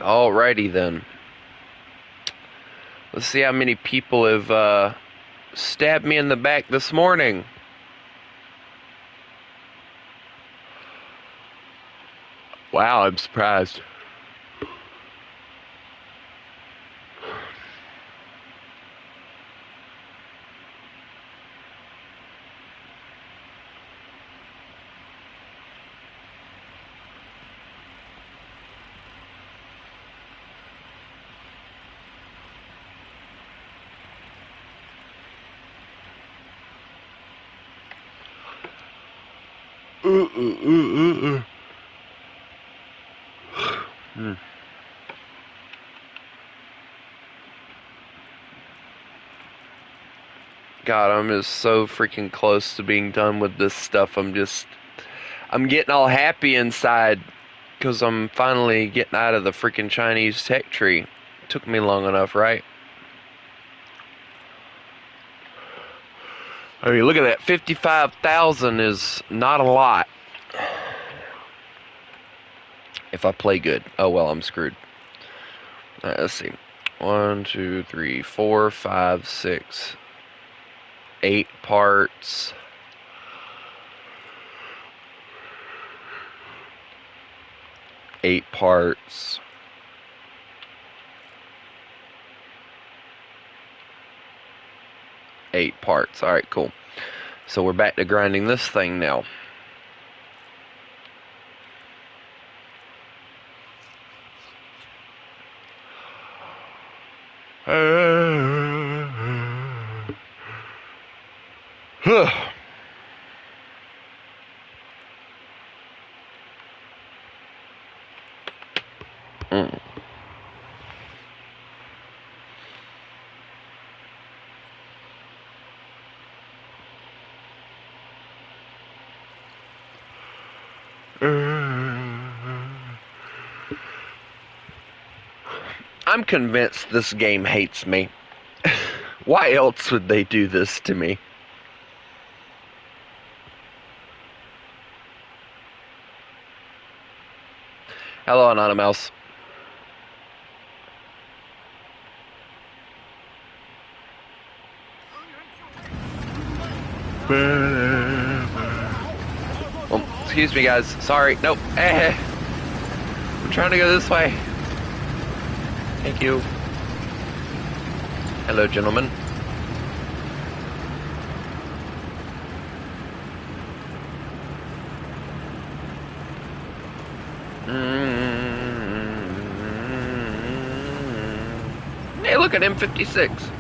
Alrighty then. Let's see how many people have stabbed me in the back this morning. Wow, I'm surprised. God, I'm just so freaking close to being done with this stuff. I'm getting all happy inside because I'm finally getting out of the freaking Chinese tech tree. Took me long enough, right? I mean, look at that. 55,000 is not a lot. If I play good. Oh, well, I'm screwed. Alright, let's see. 1, 2, 3, 4, 5, 6, 8 parts. Eight parts. Alright, cool. So we're back to grinding this thing now. I'm convinced this game hates me. Why else would they do this to me? Hello, Anonymous. Oh, excuse me, guys. Sorry. Nope. I'm trying to go this way. Thank you. Hello, gentlemen. Hey, look at M56.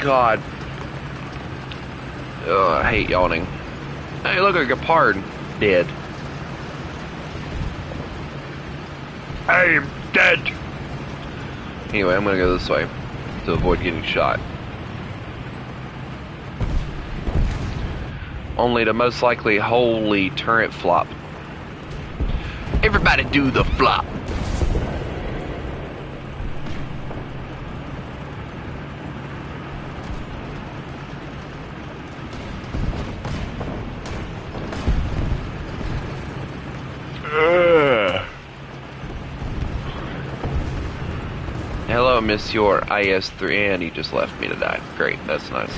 God. I hate yawning. Hey, look, a Gepard. Dead. I am dead. Anyway, I'm gonna go this way to avoid getting shot. Only to most likely holy turret flop. Everybody do the flop. Hello, Miss Your IS-3, and he just left me to die. Great, that's nice.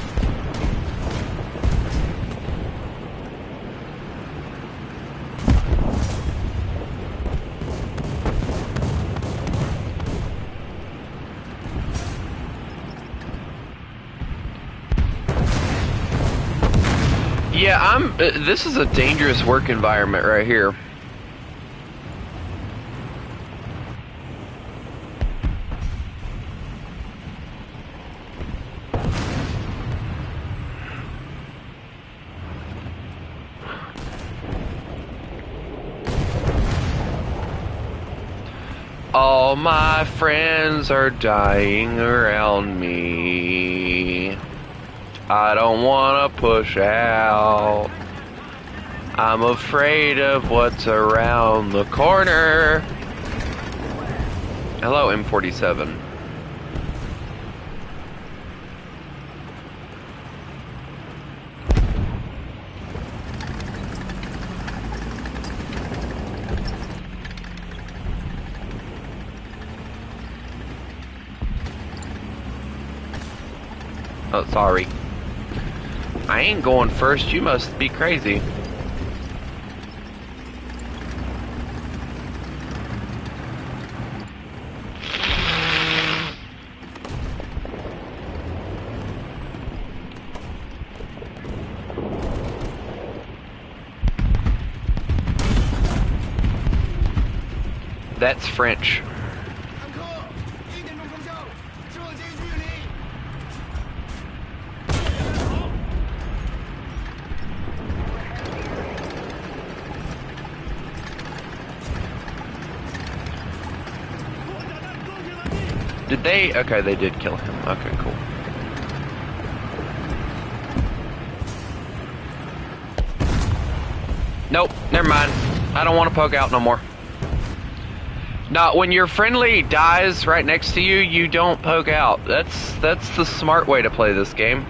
Yeah, this is a dangerous work environment right here. All my friends are dying around me. I don't want to push out. I'm afraid of what's around the corner. Hello, M47. Oh, sorry. I ain't going first. You must be crazy. That's French. Did they? Okay, they did kill him. Okay, cool. Nope, never mind. I don't want to poke out no more. No, when your friendly dies right next to you, you don't poke out. That's the smart way to play this game.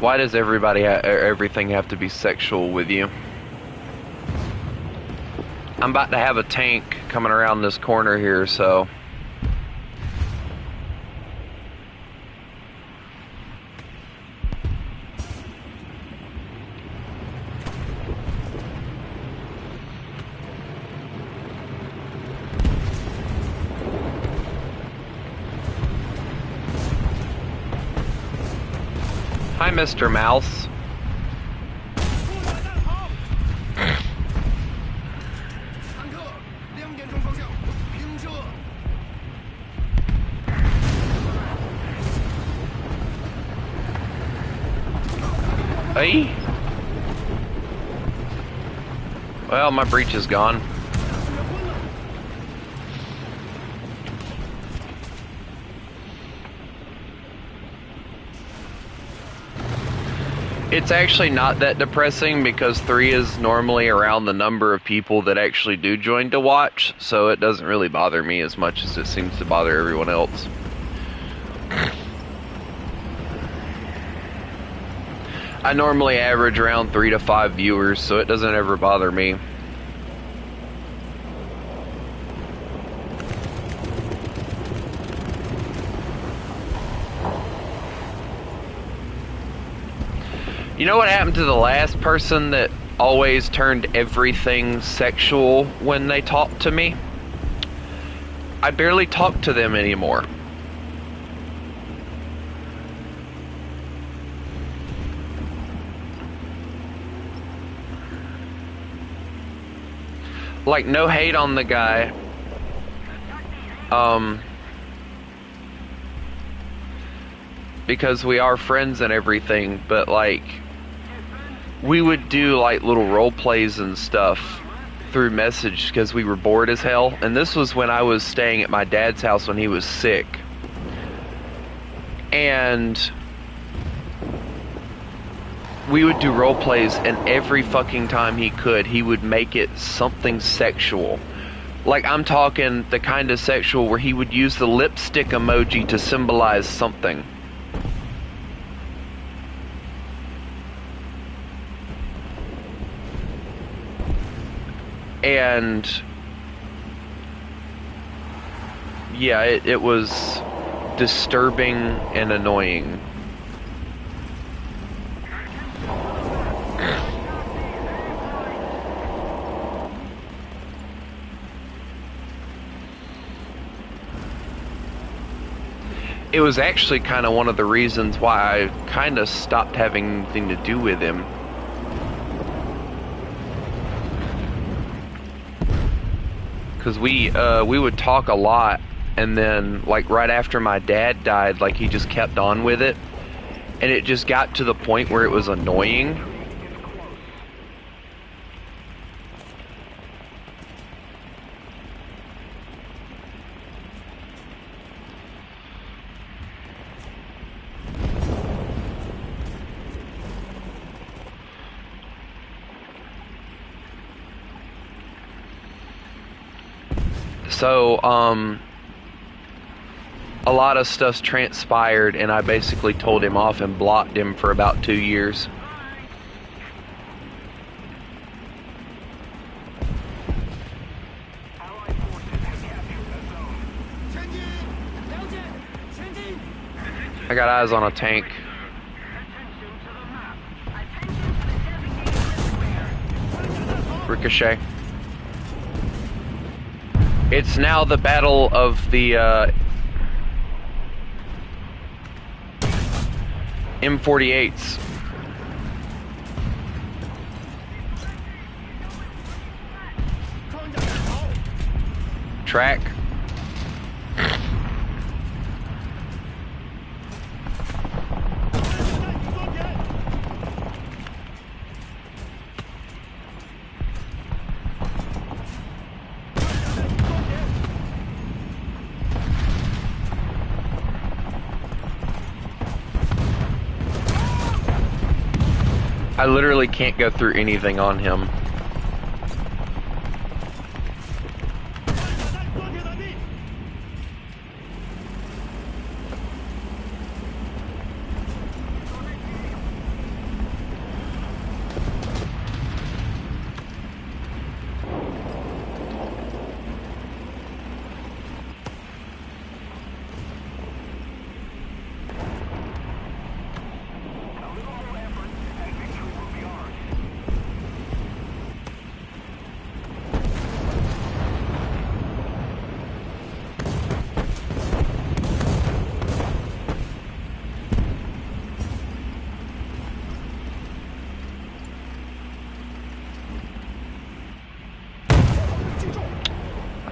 Why does everything have to be sexual with you? I'm about to have a tank coming around this corner here, so... Hi, Mr. Mouse. Hey. Well, my breach is gone. It's actually not that depressing because 3 is normally around the number of people that actually do join to watch, so it doesn't really bother me as much as it seems to bother everyone else. I normally average around 3 to 5 viewers, so it doesn't ever bother me. You know what happened to the last person that always turned everything sexual when they talked to me? I barely talk to them anymore. Like, no hate on the guy. Because we are friends and everything, but like, we would do like little role plays and stuff through message because we were bored as hell. And this was when I was staying at my dad's house when he was sick. And we would do role plays, and every fucking time he could, he would make it something sexual. Like, I'm talking the kind of sexual where he would use the lipstick emoji to symbolize something. And yeah, it was disturbing and annoying. It was actually kind of one of the reasons why I kind of stopped having anything to do with him. Cause we would talk a lot, and then like right after my dad died, like he just kept on with it, and it just got to the point where it was annoying. So, a lot of stuff's transpired, and I basically told him off and blocked him for about 2 years. I got eyes on a tank. Ricochet. It's now the battle of the M48s. Track. I literally can't go through anything on him.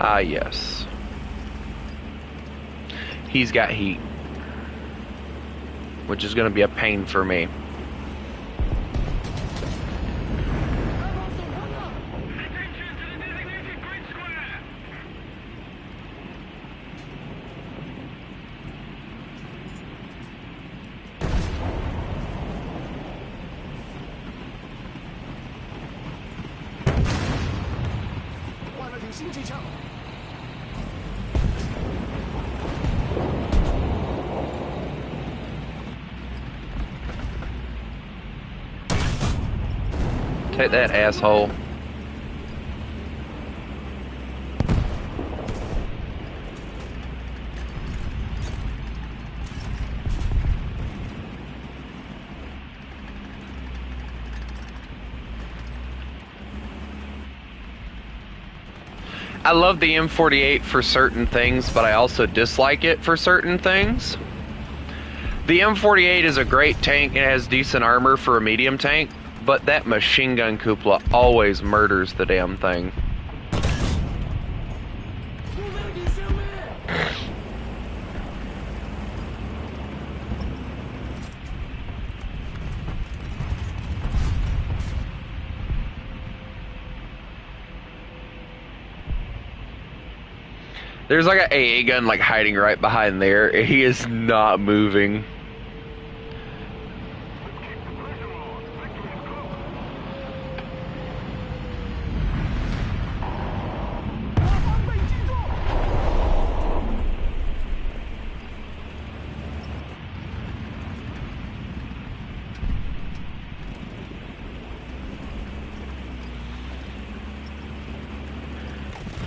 Ah, yes. He's got heat, which is going to be a pain for me. Take that, asshole. I love the M48 for certain things, but I also dislike it for certain things. The M48 is a great tank and has decent armor for a medium tank, but that machine gun cupola always murders the damn thing. There's like an AA gun like hiding right behind there. He is not moving.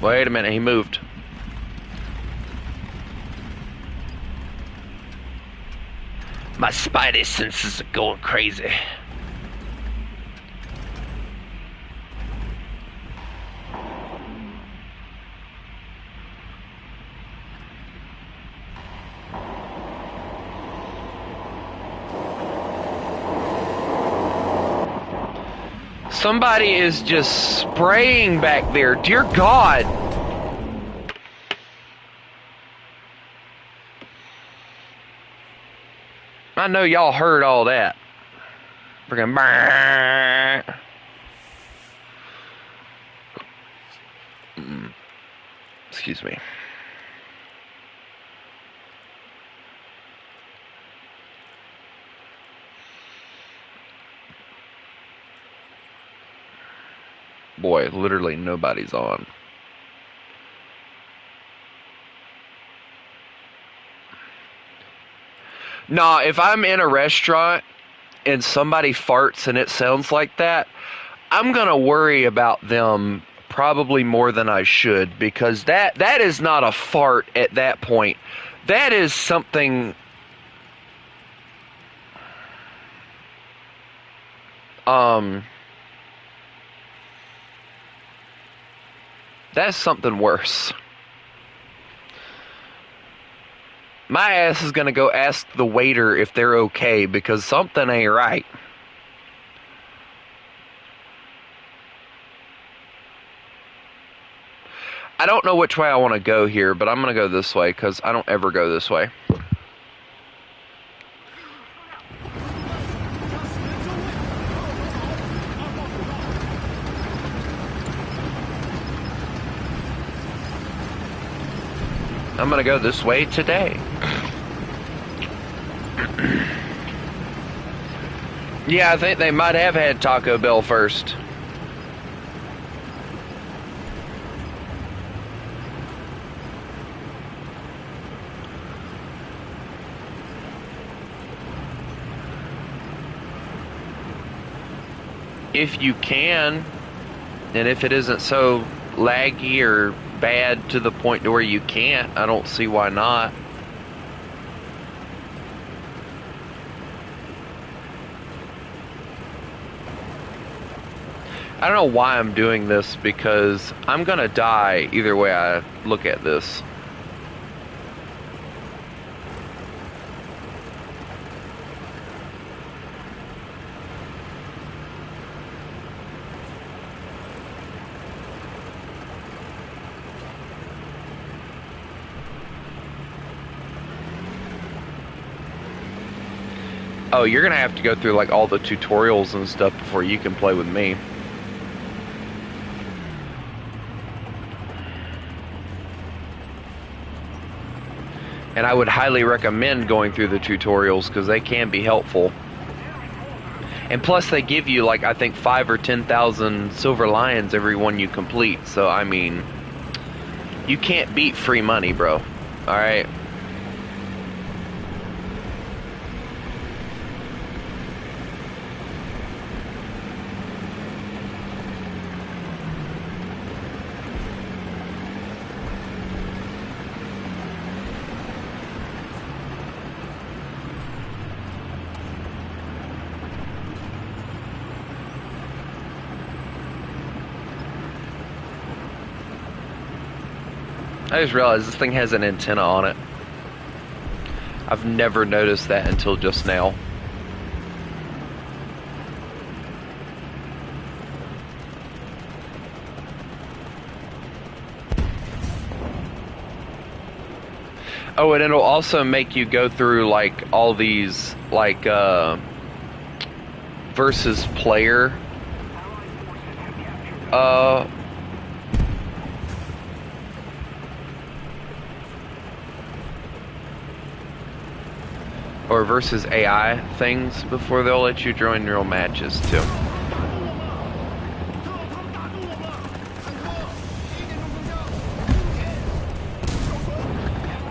Wait a minute, he moved. My spidey senses are going crazy. Somebody is just spraying back there. Dear God. I know y'all heard all that. Freaking. Excuse me. Boy, literally nobody's on. Nah, if I'm in a restaurant and somebody farts and it sounds like that, I'm gonna worry about them probably more than I should, because that is not a fart at that point. That is something that's something worse. My ass is gonna go ask the waiter if they're okay, because something ain't right. I don't know which way I want to go here, but I'm gonna go this way because I don't ever go this way. I'm gonna go this way today. Yeah, I think they might have had Taco Bell first. If you can, and if it isn't so laggy or bad to the point to where you can't, I don't see why not. I don't know why I'm doing this, because I'm gonna die either way I look at this. Oh, you're gonna have to go through like all the tutorials and stuff before you can play with me. And I would highly recommend going through the tutorials because they can be helpful. And plus they give you like, I think 5 or 10,000 silver lions every one you complete. So I mean, you can't beat free money, bro. Alright? I just realized this thing has an antenna on it. I've never noticed that until just now. Oh, and it'll also make you go through like all these like versus player or versus AI things before they'll let you join real matches too.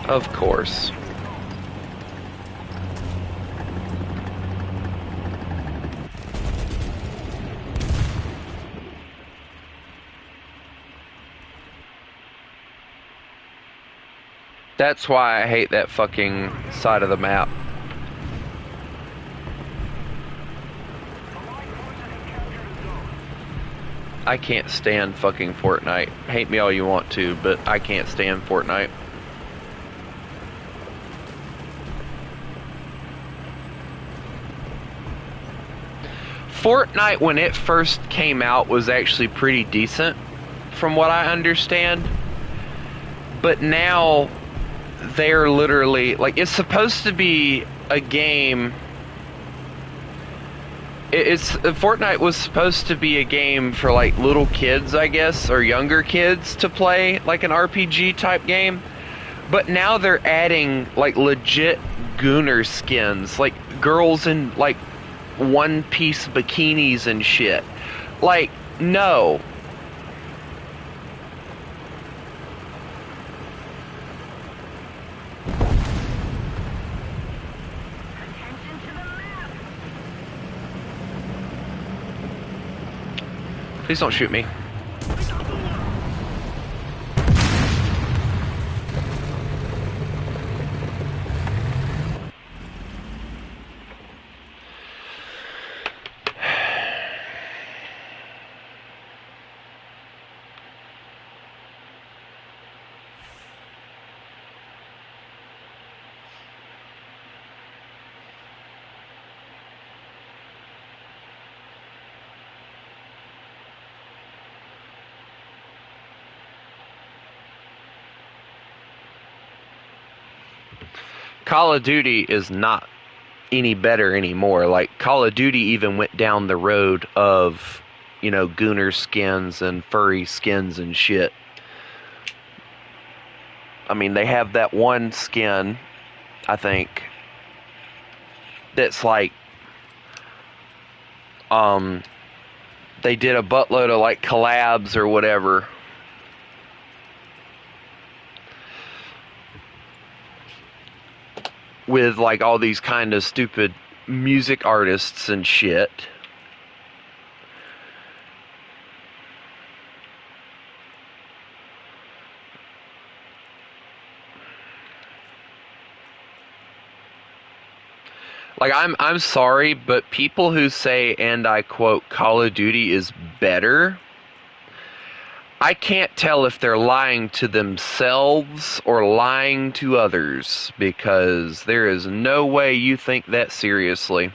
Of course. That's why I hate that fucking side of the map. I can't stand fucking Fortnite. Hate me all you want to, but I can't stand Fortnite. Fortnite, when it first came out, was actually pretty decent, from what I understand. But now, they're literally like, it's supposed to be a game. Fortnite was supposed to be a game for like little kids, I guess, or younger kids to play, like an RPG type game. But now they're adding like legit gooner skins, like girls in like one-piece bikinis and shit. Like, no. Please don't shoot me. Call of Duty is not any better anymore. Like, Call of Duty even went down the road of, you know, gooner skins and furry skins and shit. I mean, they have that one skin, I think, that's like, they did a buttload of like collabs or whatever. With like all these kind of stupid music artists and shit. Like, I'm sorry, but people who say, and I quote, Call of Duty is better, I can't tell if they're lying to themselves or lying to others, because there is no way you think that seriously.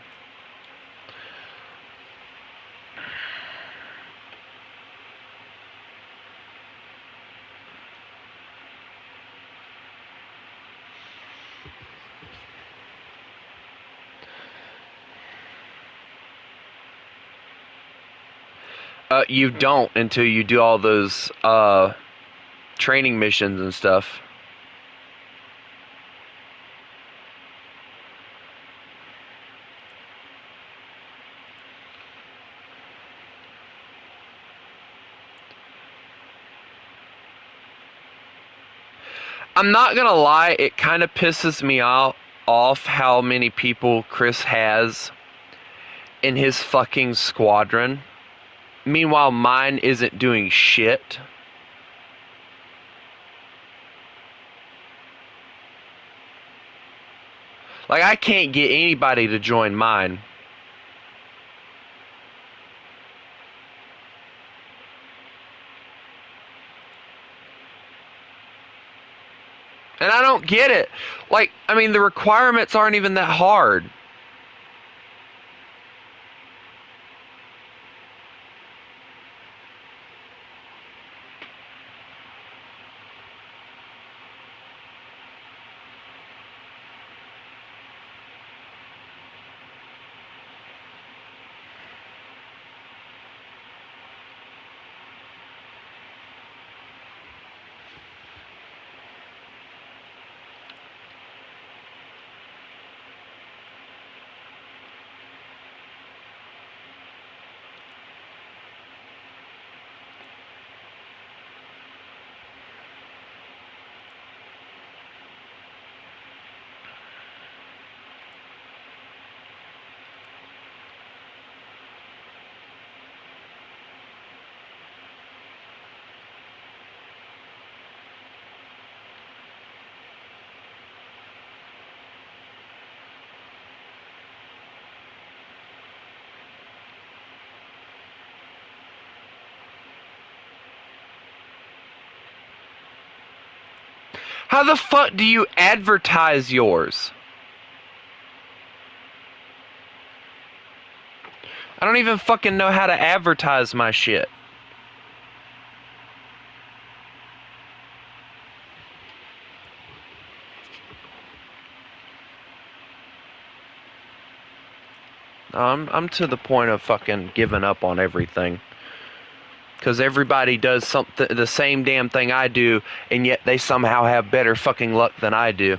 You don't until you do all those training missions and stuff. I'm not gonna lie, it kind of pisses me off how many people Chris has in his fucking squadron. Meanwhile, mine isn't doing shit. Like, I can't get anybody to join mine. And I don't get it. Like, I mean, the requirements aren't even that hard. How the fuck do you advertise yours? I don't even fucking know how to advertise my shit. I'm to the point of fucking giving up on everything. Because everybody does something, the same damn thing I do, and yet they somehow have better fucking luck than I do.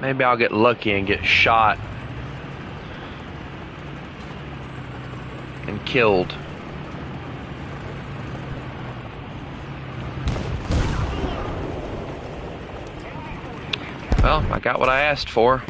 Maybe I'll get lucky and get shot and killed. Well, I got what I asked for.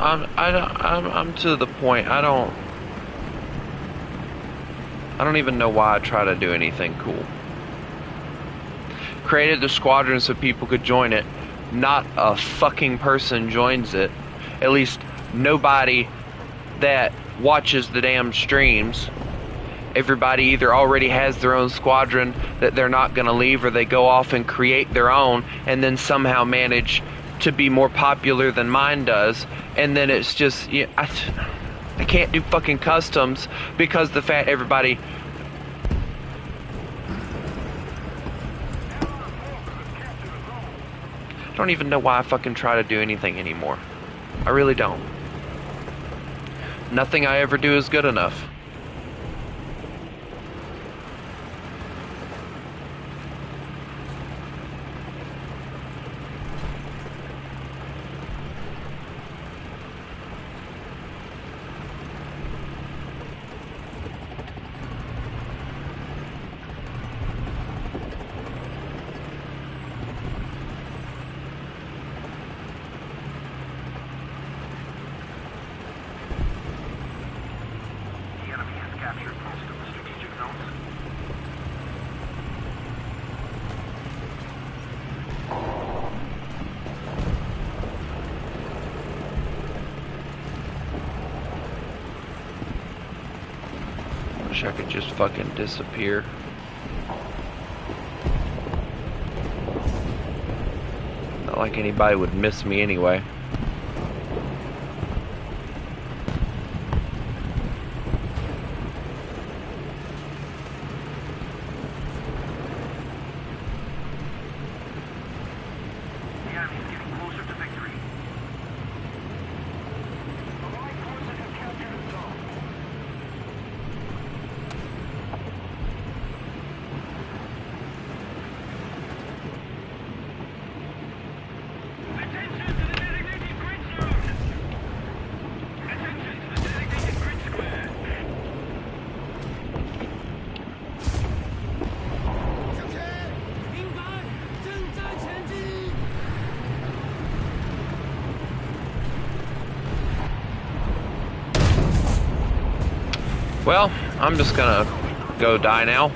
I'm to the point. I don't even know why I try to do anything cool. Created the squadron so people could join it. Not a fucking person joins it. At least nobody that watches the damn streams. Everybody either already has their own squadron that they're not going to leave, or they go off and create their own and then somehow manage to be more popular than mine does. And then it's just, yeah, I can't do fucking customs because the fact everybody... I don't even know why I fucking try to do anything anymore. I really don't. Nothing I ever do is good enough. Wish I could just fucking disappear. Not like anybody would miss me anyway. Well, I'm just gonna go die now.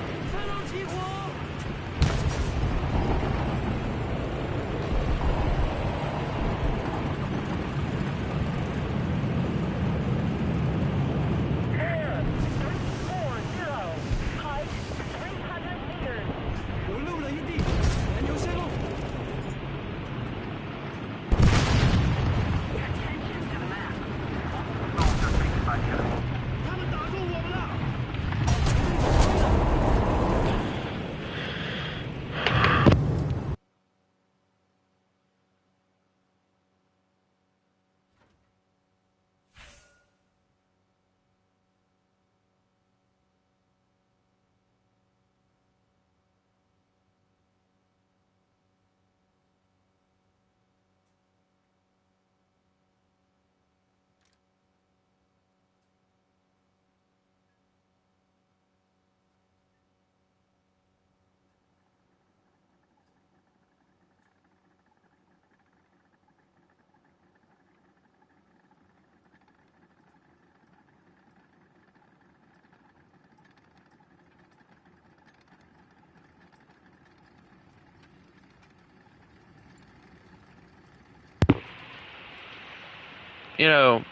You know,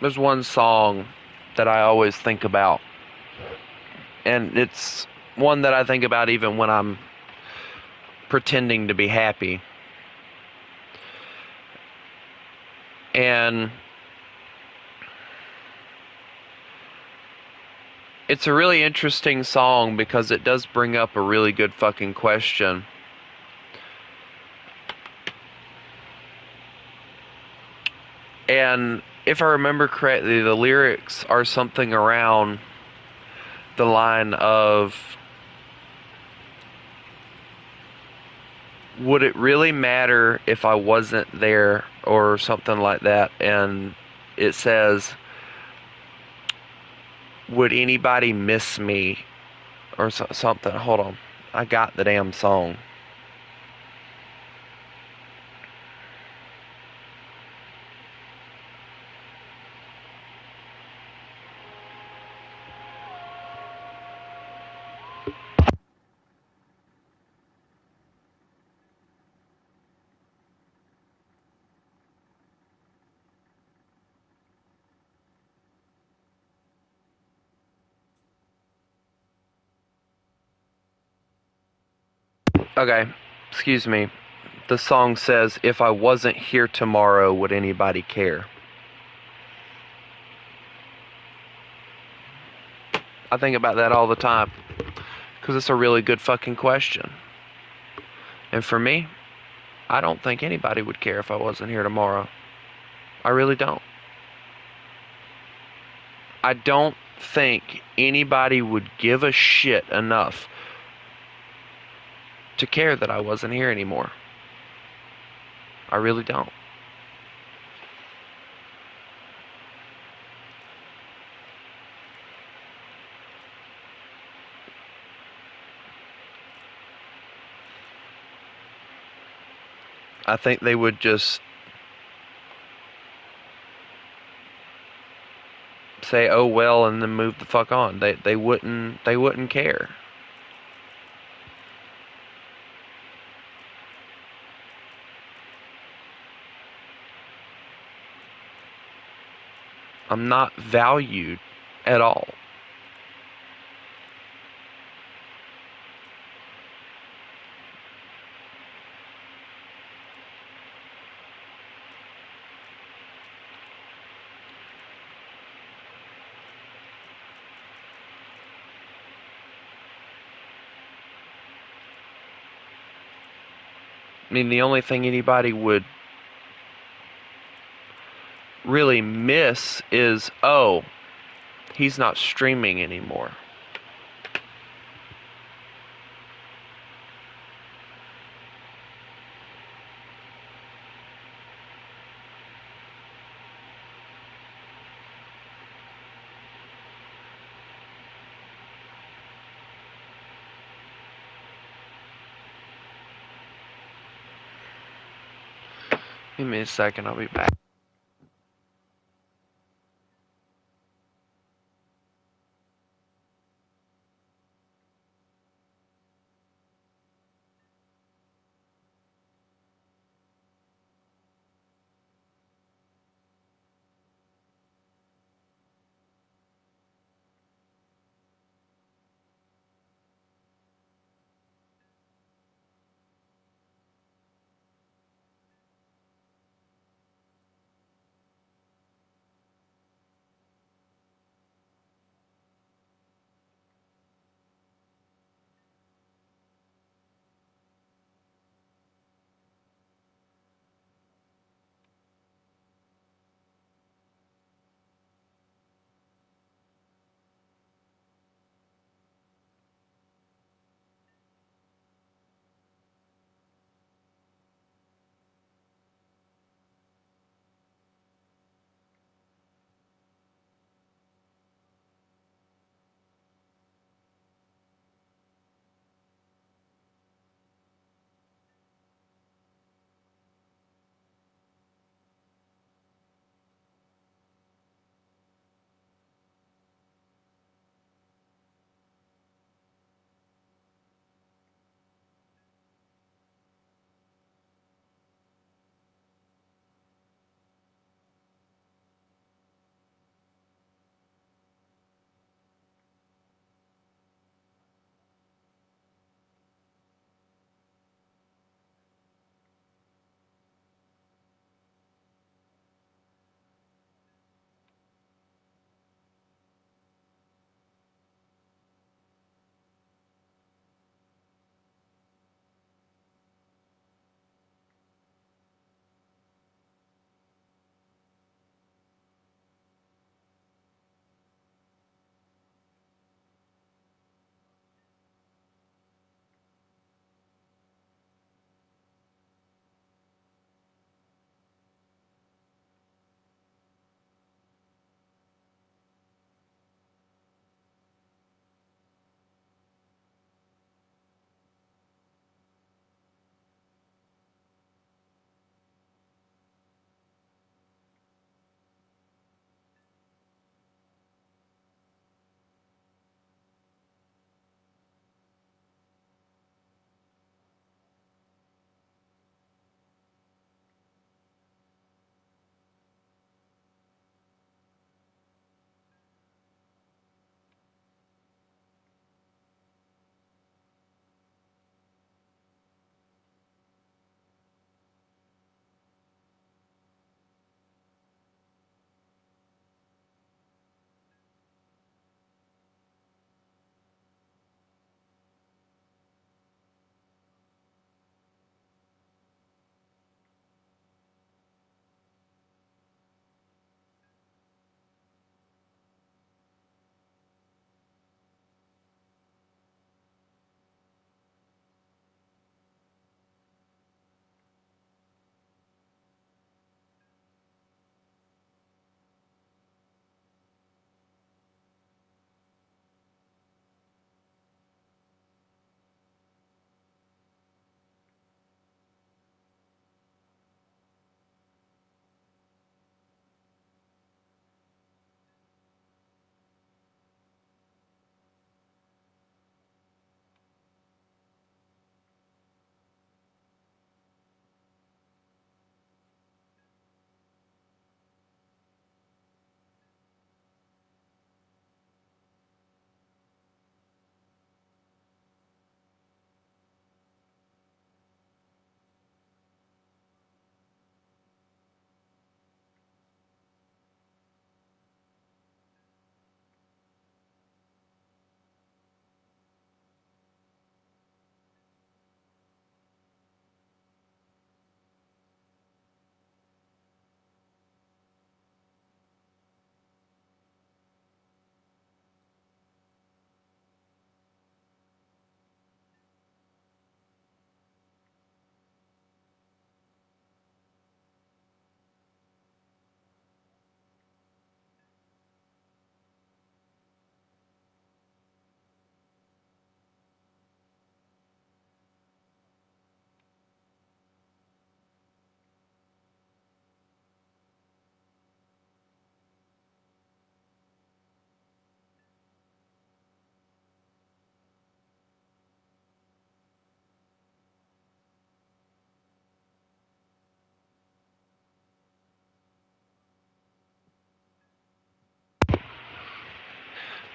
there's one song that I always think about, and it's one that I think about even when I'm pretending to be happy. And it's a really interesting song because it does bring up a really good fucking question. And if I remember correctly, the lyrics are something around the line of, would it really matter if I wasn't there, or something like that. And it says, would anybody miss me, or something. Hold on, I got the damn song. Okay, excuse me. The song says, if I wasn't here tomorrow, would anybody care? I think about that all the time, because it's a really good fucking question. And for me, I don't think anybody would care if I wasn't here tomorrow. I really don't. I don't think anybody would give a shit enough to care that I wasn't here anymore. I really don't. I think they would just say, "Oh well," and then move the fuck on. They wouldn't care. I'm not valued at all. I mean, the only thing anybody would really miss is, oh, he's not streaming anymore. Give me a second, I'll be back.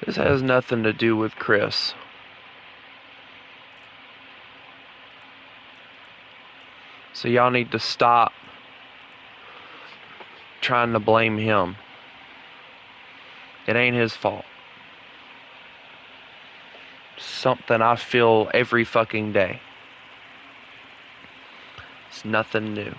This has nothing to do with Chris. So y'all need to stop trying to blame him. It ain't his fault. Something I feel every fucking day. It's nothing new.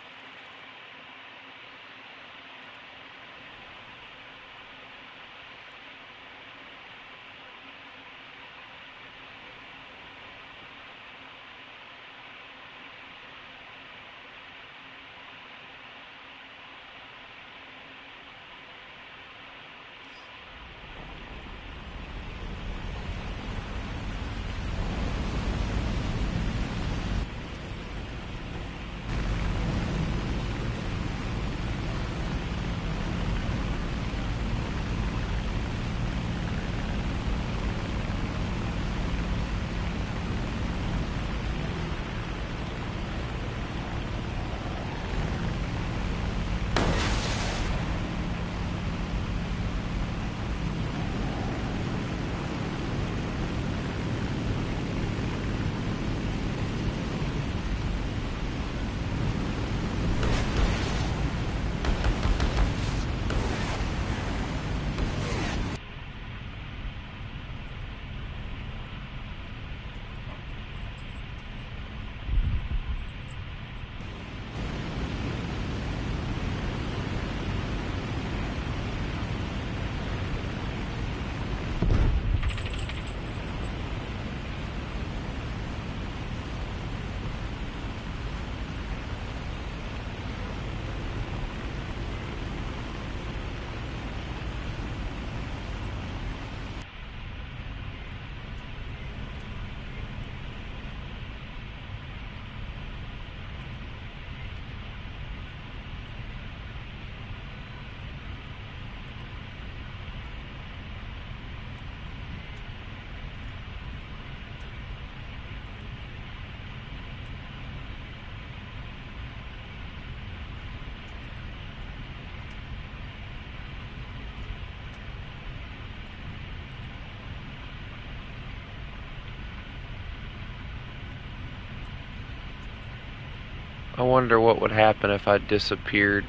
I wonder what would happen if I disappeared.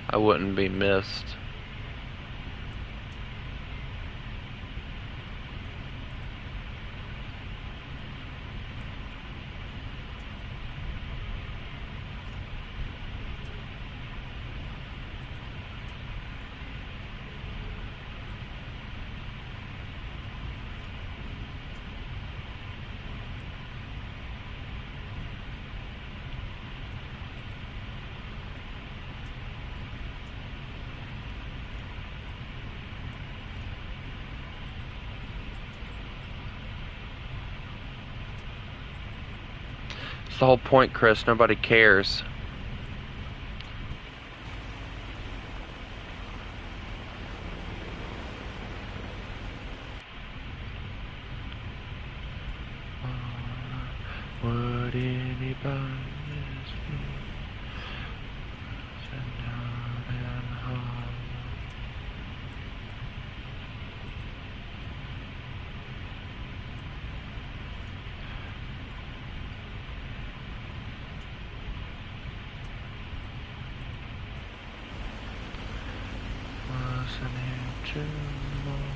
I wouldn't be missed. It's the whole point, Chris. Nobody cares. Would anybody miss me? Wasn't here tomorrow.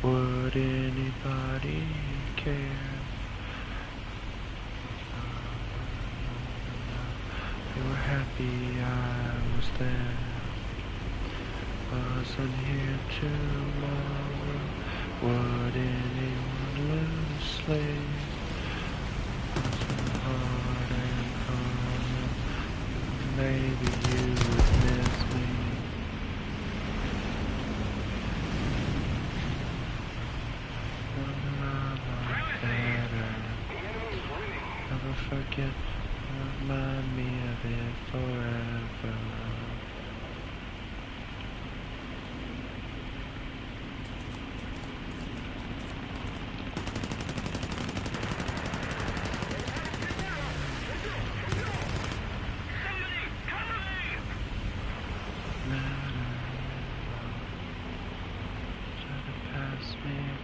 Would anybody care? You were happy I was there. Wasn't here tomorrow. Would anyone lose sleep? Wasn't hard and cold. Maybe you would miss me. Better. Never forget. Remind me of it forever.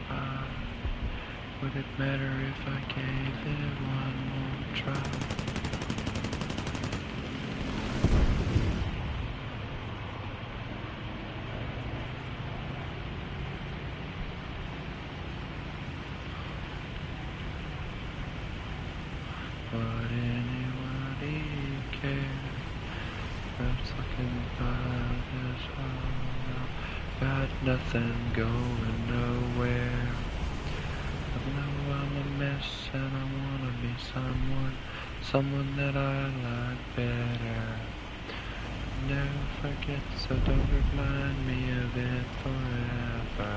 by. Would it matter if I gave it one more try? Would anybody care? Perhaps looking by this world. Got nothing going nowhere. I know I'm a mess and I wanna be someone that I like better. Never forget, so don't remind me of it forever.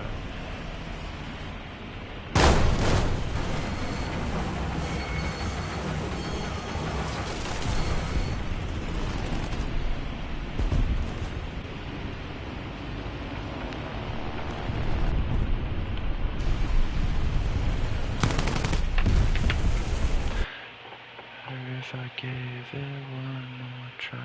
Or if I gave it one more try.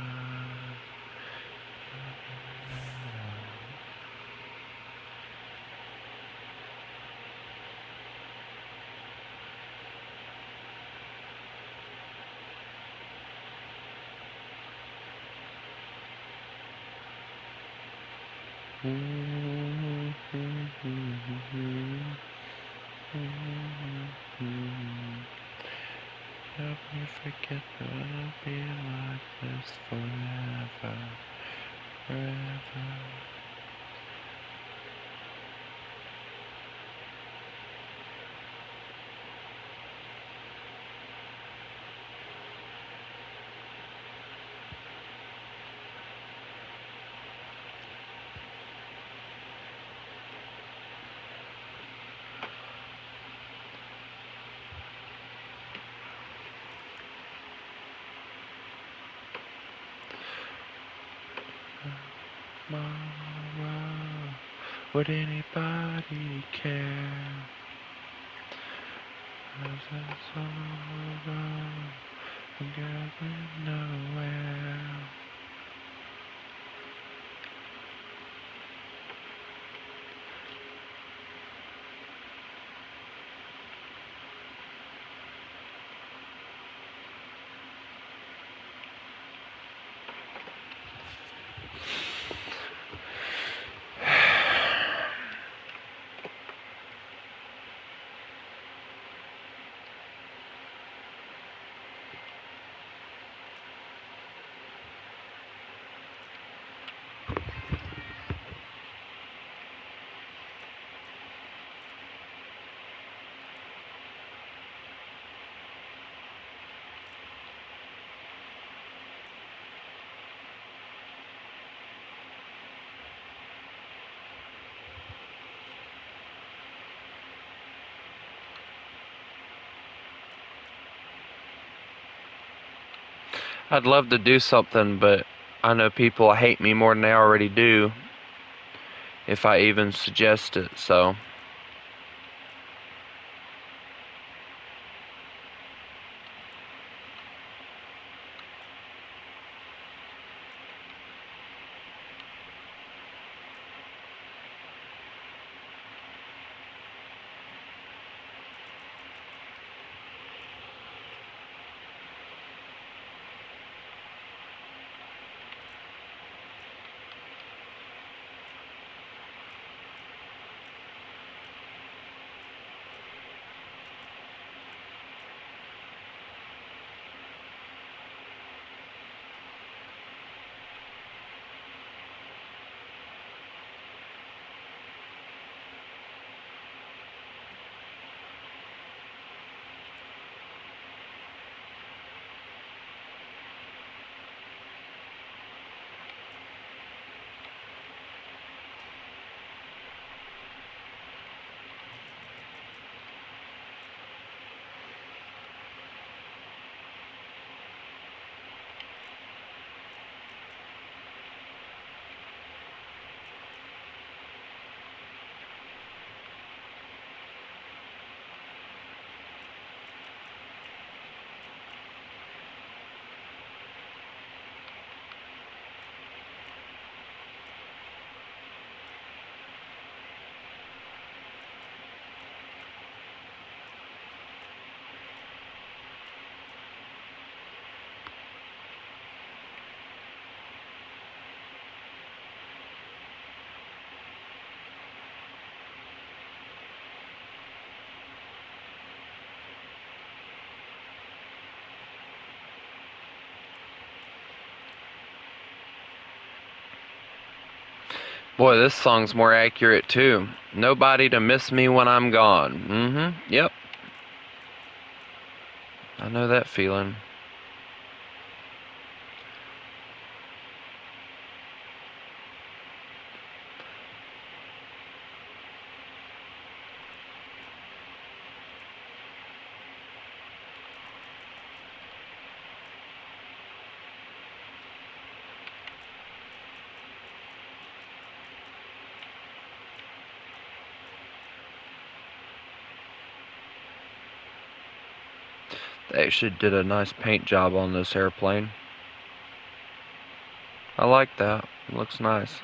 Help me forget that I'll be like this forever, forever. Tomorrow, would anybody care? 'Cause it's over, I'm getting nowhere. I'd love to do something, but I know people hate me more than they already do if I even suggest it, so. Boy, this song's more accurate too. Nobody to miss me when I'm gone. Mm-hmm. Yep. I know that feeling. They actually did a nice paint job on this airplane. I like that. It looks nice.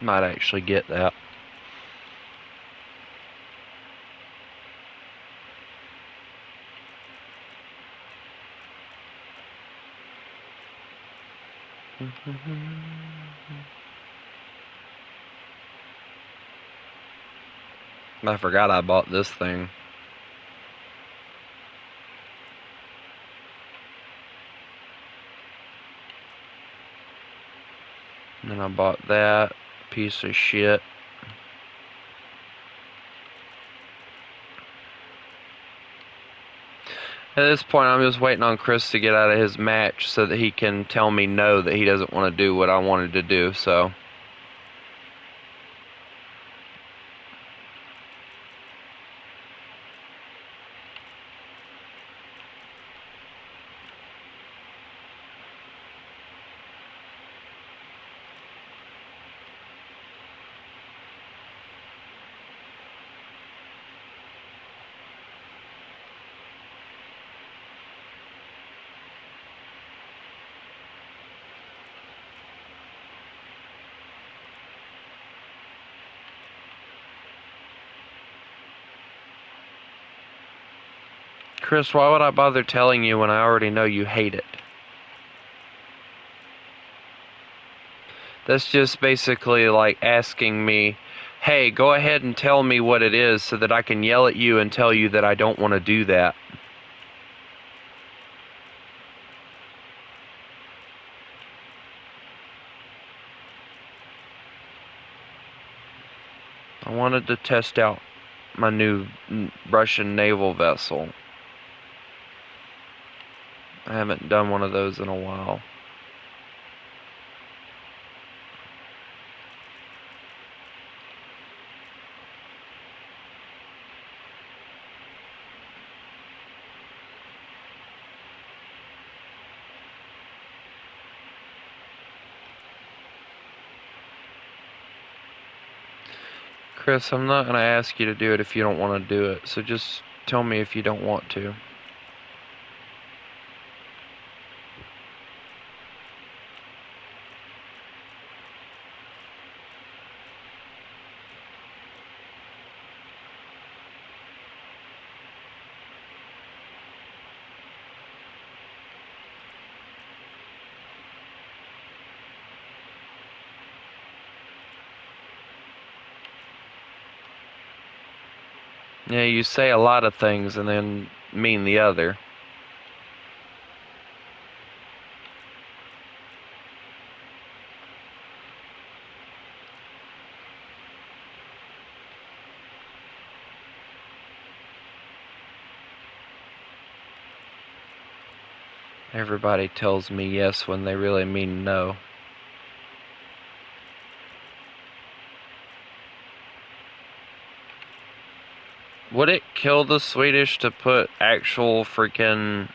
Might actually get that. I forgot I bought this thing. And then I bought that piece of shit. At this point, I'm just waiting on Chris to get out of his match so that he can tell me no, that he doesn't want to do what I wanted to do, so. Chris, why would I bother telling you when I already know you hate it? That's just basically like asking me, hey, go ahead and tell me what it is so that I can yell at you and tell you that I don't want to do that. I wanted to test out my new Russian naval vessel. I haven't done one of those in a while. Chris, I'm not going to ask you to do it if you don't want to do it, so just tell me if you don't want to. Yeah, you say a lot of things and then mean the other. Everybody tells me yes when they really mean no. Would it kill the Swedish to put actual freaking...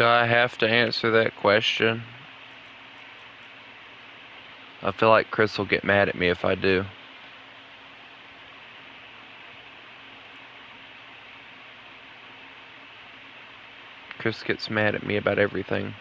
Do I have to answer that question? I feel like Chris will get mad at me if I do. Chris gets mad at me about everything.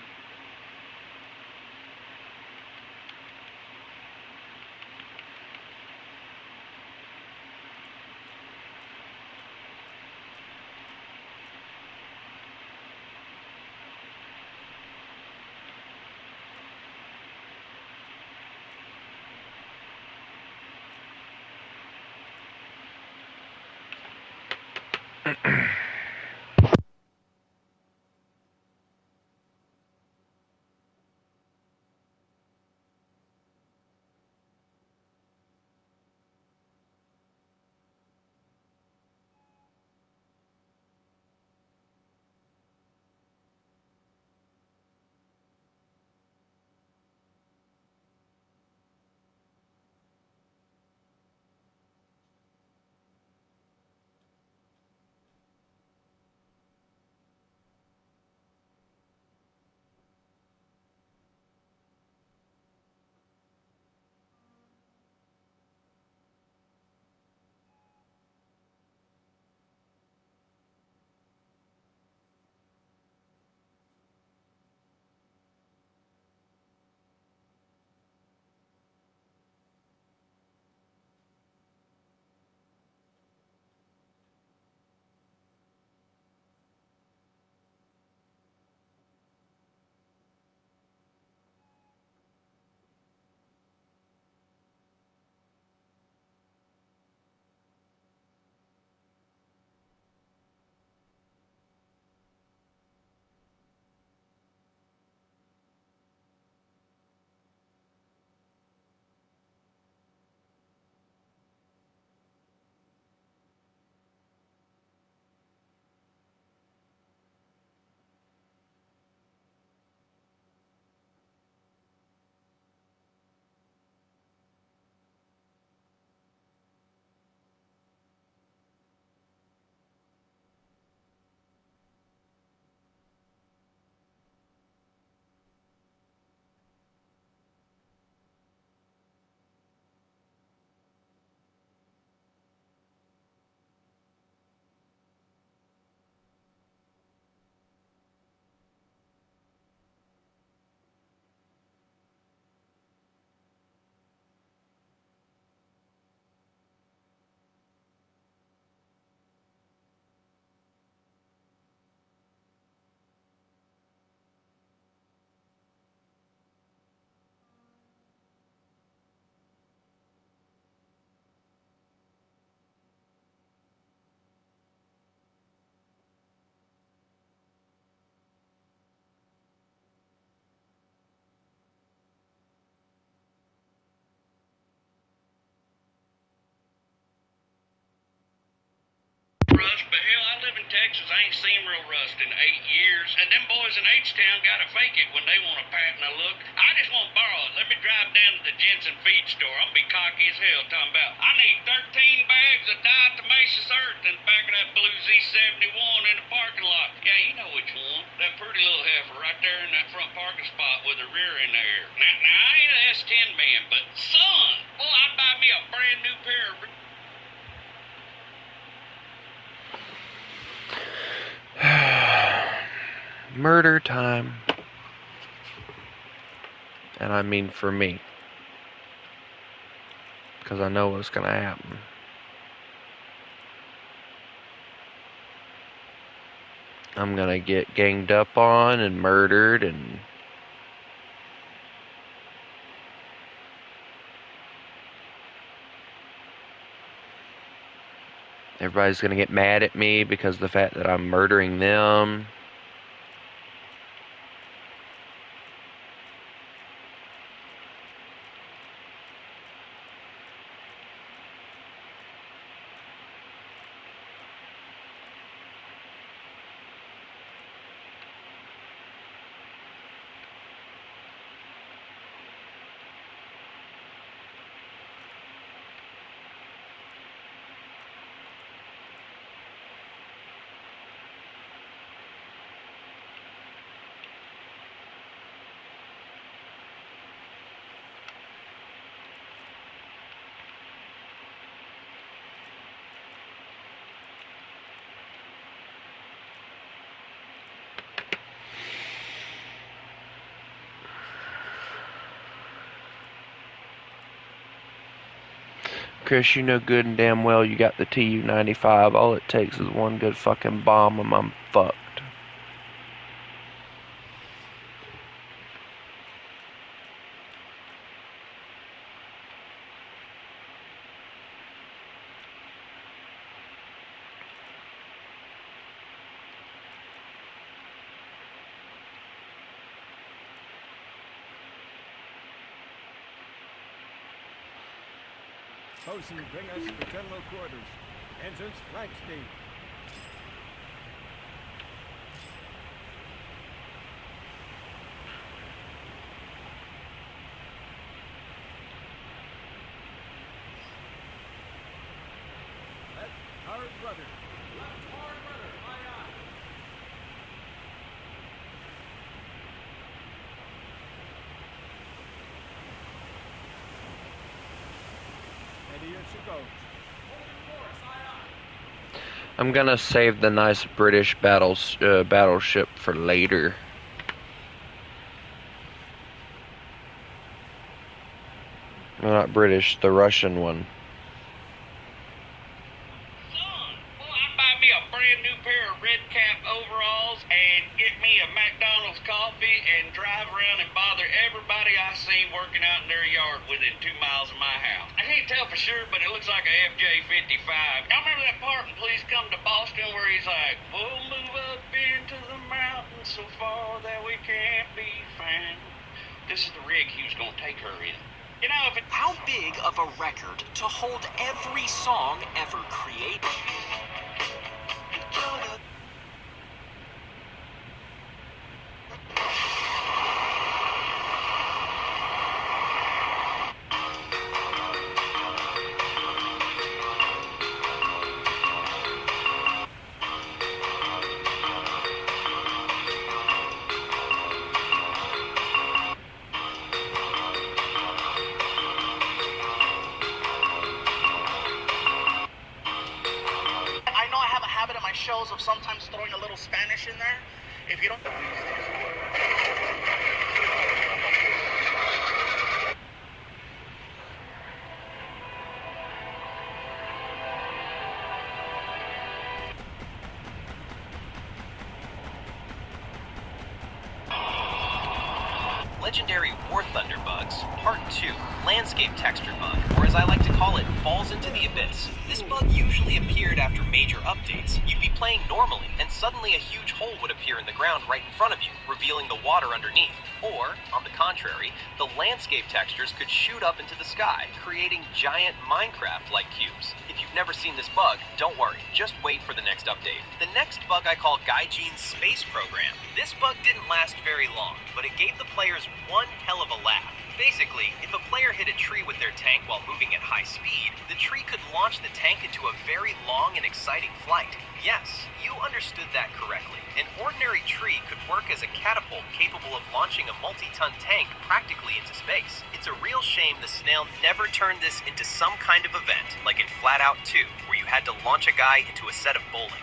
Texas, I ain't seen real rust in 8 years. And them boys in H-Town gotta fake it when they want to patent a look. I just want to borrow it. Let me drive down to the Jensen feed store. I'm gonna be cocky as hell talking about, I need 13 bags of diatomaceous earth in the back of that blue Z71 in the parking lot. Yeah, you know which one. That pretty little heifer right there in that front parking spot with her rear in the air. Now I ain't an S10 man, but son, well, I'd buy me a brand new pair of... Murder time. And I mean for me. Because I know what's going to happen. I'm going to get ganged up on and murdered and... everybody's going to get mad at me because of the fact that I'm murdering them. Chris, you know good and damn well you got the Tu-95. All it takes is one good fucking bomb and I'm fucked. Posen, bring us to general quarters. Entrance, flank speed. Left hard rudder. Left hard rudder, aye aye. Here she goes. I'm gonna save the nice British battleship for later. Well, not British, the Russian one. Son, well, I'd buy me a brand new pair of red cap overalls and get me a McDonald's coffee and drive around and bother everybody I see working out in their yard within 2 miles of my house. I can't tell for sure, but it looks like a FJ-55. Y'all remember that part in Please Come to Boston where he's like, we'll move up into the mountains so far that we can't be found. This is the rig he was going to take her in. You know, if it... How big of a record to hold every song ever created? Shows of sometimes throwing a little Spanish in there. If you don't... Legendary warthunder bugs, part 2, landscape texture bug, or as I like to call it, falls into into the Abyss. This bug usually appeared after major updates. You'd be playing normally, and suddenly a huge hole would appear in the ground right in front of you, revealing the water underneath. Or, on the contrary, the landscape textures could shoot up into the sky, creating giant Minecraft-like cubes. If you've never seen this bug, don't worry, just wait for the next update. The next bug I call Gaijine's Space Program. This bug didn't last very long, but it gave the players one hell of a laugh. Basically, if a player hit a tree with their tank while moving at high speed, the tree could launch the tank into a very long and exciting flight. Yes, you understood that correctly. An ordinary tree could work as a catapult capable of launching a multi-ton tank practically into space. It's a real shame the snail never turned this into some kind of event, like in Flat Out 2, where you had to launch a guy into a set of bowling.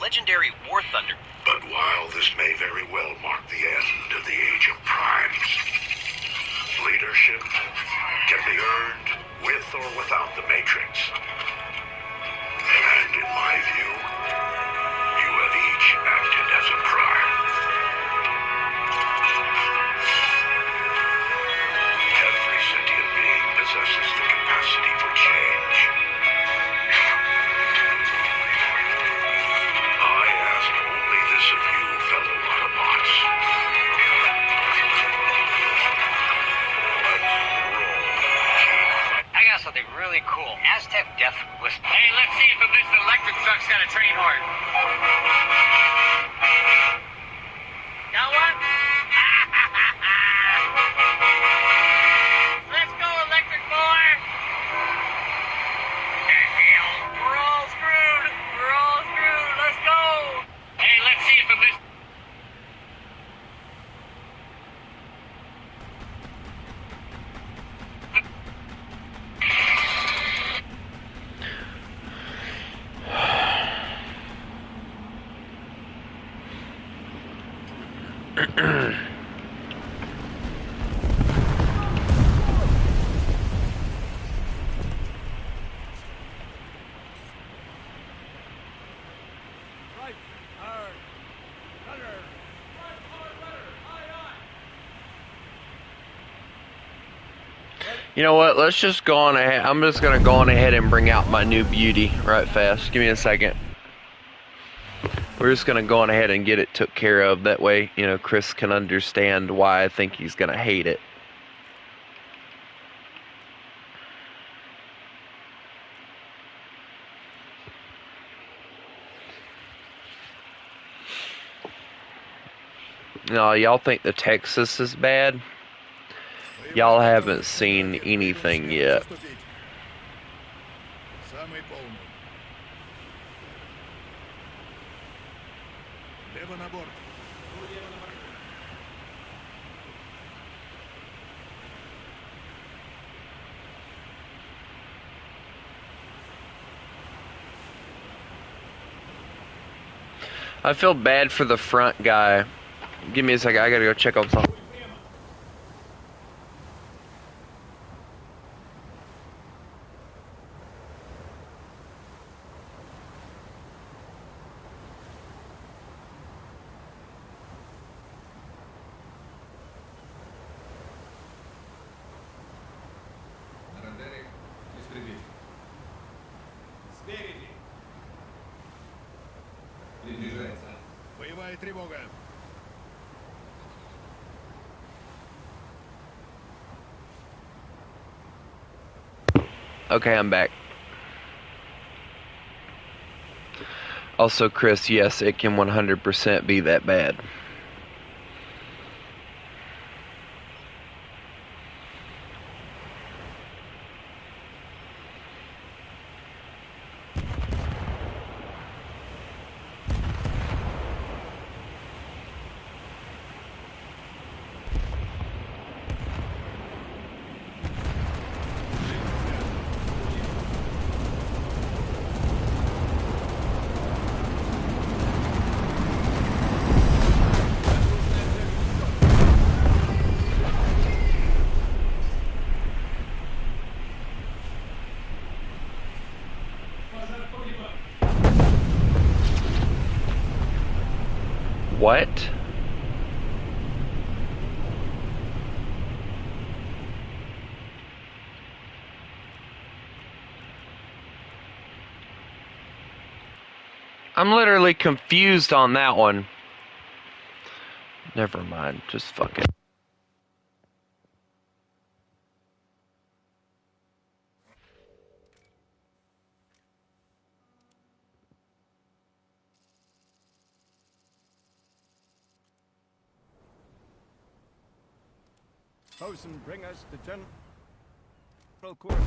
Legendary warthunder. But while this may very well mark the end of the Age of Primes, leadership can be earned with or without the Matrix. And in my view, you have each acted as a Prime. Every sentient being possesses the capacity for change. I ask only this of you, fellow Autobots. Let's roll. I got something really cool. Aztec Death Whisper. Hey, let's see if this electric truck's got a train horn. Got one? Let's go, electric boy! We're all screwed! We're all screwed! Let's go! Hey, let's see if this... Right, hard, cutter. Right, hard, cutter. Aye, aye. You know what? Let's just go on ahead. I'm just gonna go on ahead and bring out my new beauty right fast. Give me a second. We're just gonna go on ahead and get it took care of. That way, you know, Chris can understand why I think he's gonna hate it. No, y'all think the Texas is bad? Y'all haven't seen anything yet. Самый полный. Лево на борт. I feel bad for the front guy. Give me a second, I gotta go check on something. На радаре истребитель. Спереди. Приближается. Боевая тревога. Okay, I'm back. Also, Chris, yes, it can 100% be that bad. I'm literally confused on that one. Never mind. Just fuck it. Bosun, bring us to general quarters.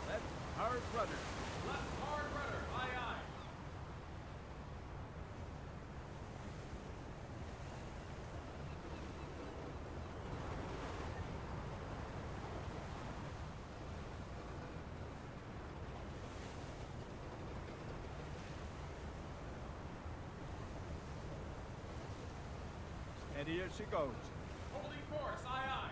Left hard rudder. Left hard rudder. Aye, aye. Steady as she goes. Holding course, aye, aye.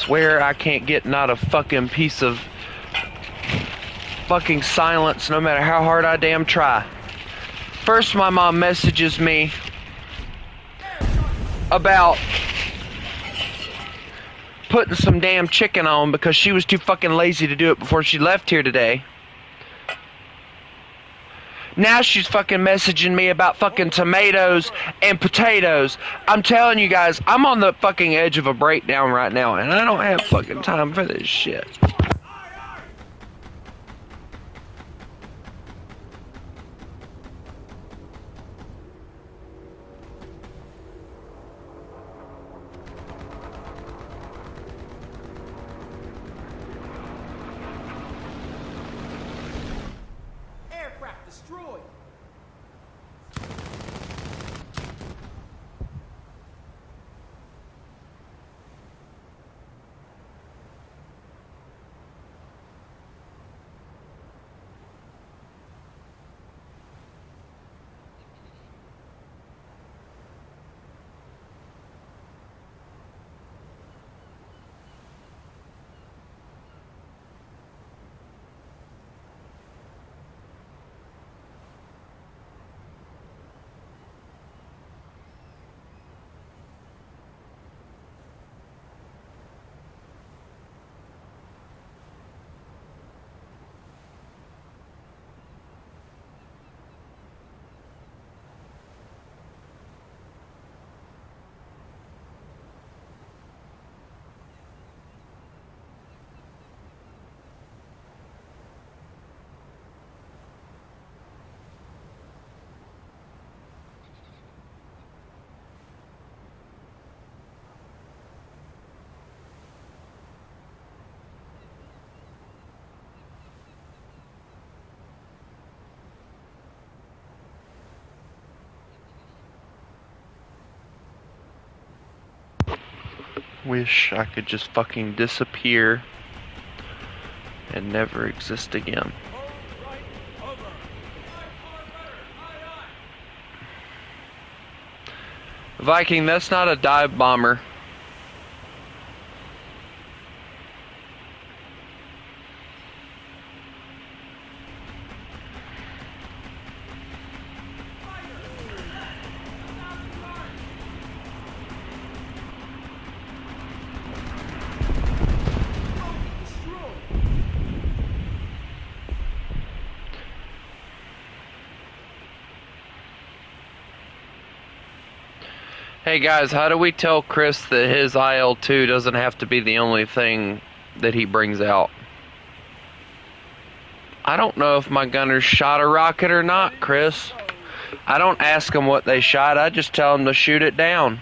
swear I can't get not a fucking piece of fucking silence no matter how hard I damn try. First, my mom messages me about putting some damn chicken on because she was too fucking lazy to do it before she left here today. Now she's fucking messaging me about fucking tomatoes and potatoes. I'm telling you guys, I'm on the fucking edge of a breakdown right now, and I don't have fucking time for this shit. Aircraft destroyed. Wish I could just fucking disappear and never exist again. Viking, that's not a dive bomber. Hey guys, how do we tell Chris that his IL-2 doesn't have to be the only thing that he brings out? I don't know if my gunners shot a rocket or not, Chris. I don't ask them what they shot, I just tell them to shoot it down.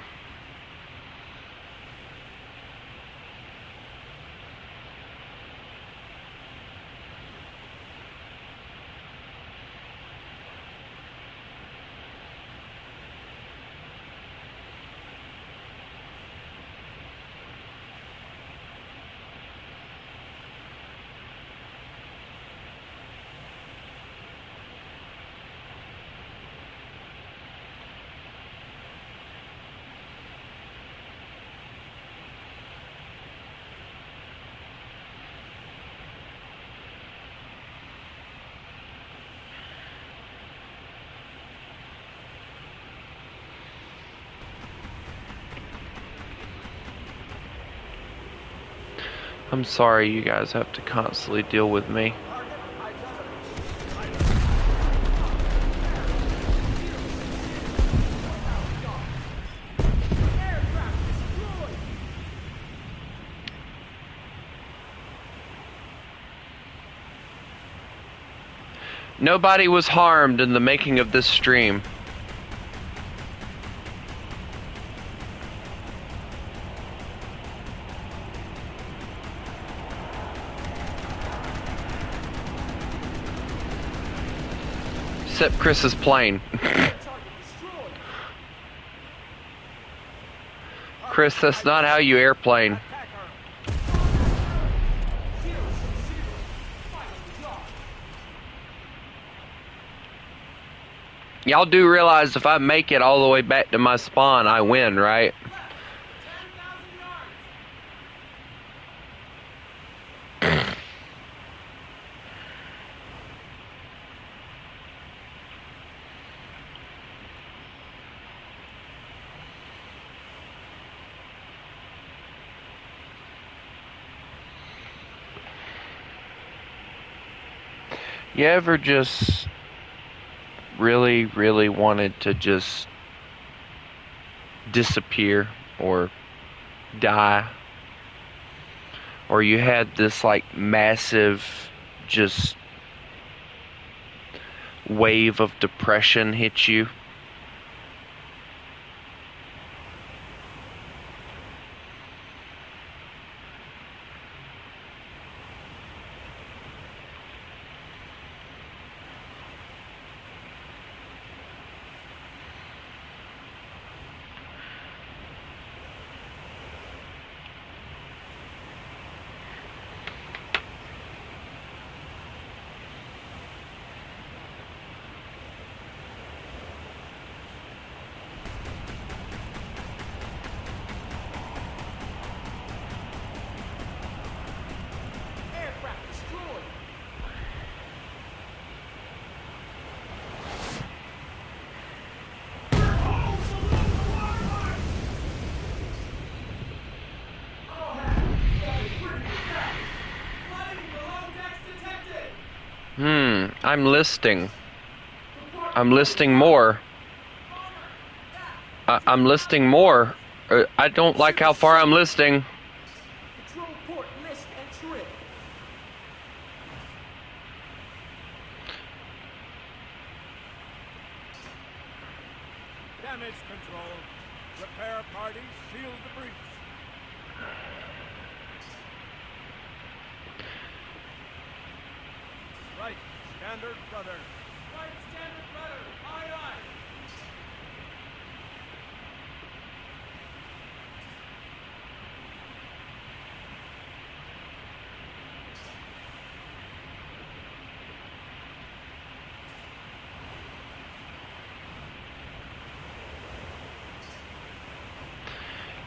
I'm sorry you guys have to constantly deal with me. Nobody was harmed in the making of this stream. Except Chris's plane. Chris, that's not how you airplane. Y'all do realize if I make it all the way back to my spawn, I win, right? You ever just really, really wanted to just disappear or die? Or you had this like massive just wave of depression hit you? Aircraft destroyed. I'm listing. I'm listing more. I'm listing more. I don't like how far I'm listing. Patrol port list and trim. Damage control. Repair parties seal the breach. Right, standard brother. Right, standard brother. Aye, aye.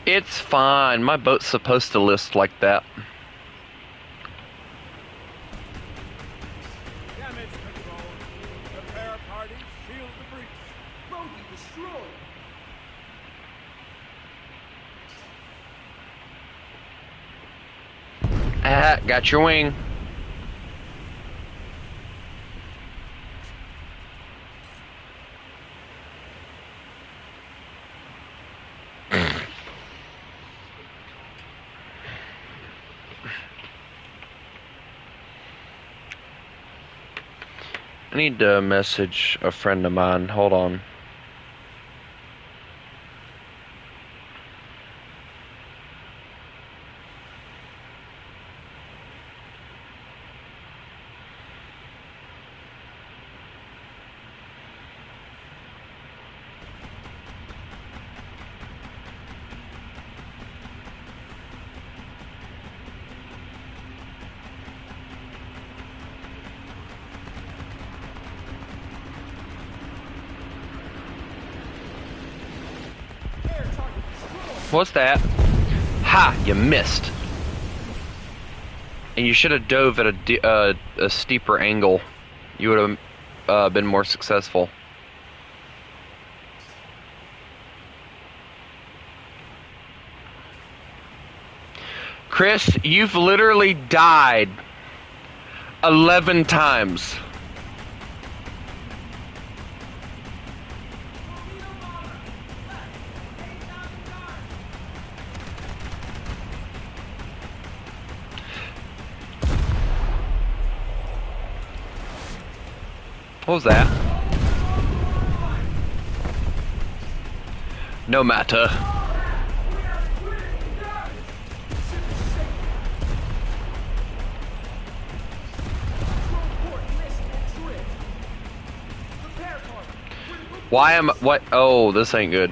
It's fine. My boat's supposed to list like that. Damage control. Repair parties seal the breach. Bogey destroyed. Ah, got your wing. I need to message a friend of mine. Hold on. Air target destroyed. What's that? Ha! You missed. And you should have dove at a steeper angle. You would have been more successful. Chris, you've literally died 11 times. What was that? No matter. Why am what? Oh, this ain't good.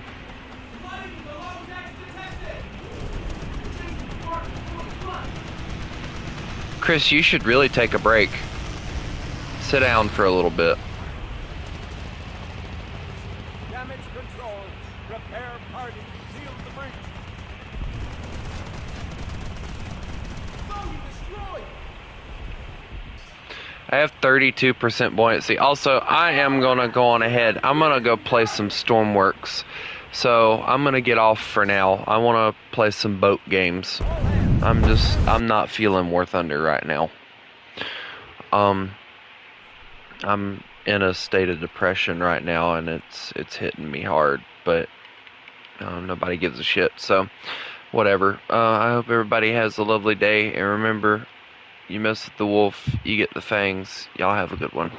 Chris, you should really take a break. Sit down for a little bit. Damage control. Repair parties seal the breach. Bogey destroyed. I have 32% buoyancy. Also, I am gonna go on ahead. I'm gonna go play some Stormworks. So I'm gonna get off for now. I wanna play some boat games. I'm not feeling War Thunder right now. I'm in a state of depression right now, and it's hitting me hard. But nobody gives a shit. So whatever. I hope everybody has a lovely day, and remember, you mess with the wolf, you get the fangs. Y'all have a good one.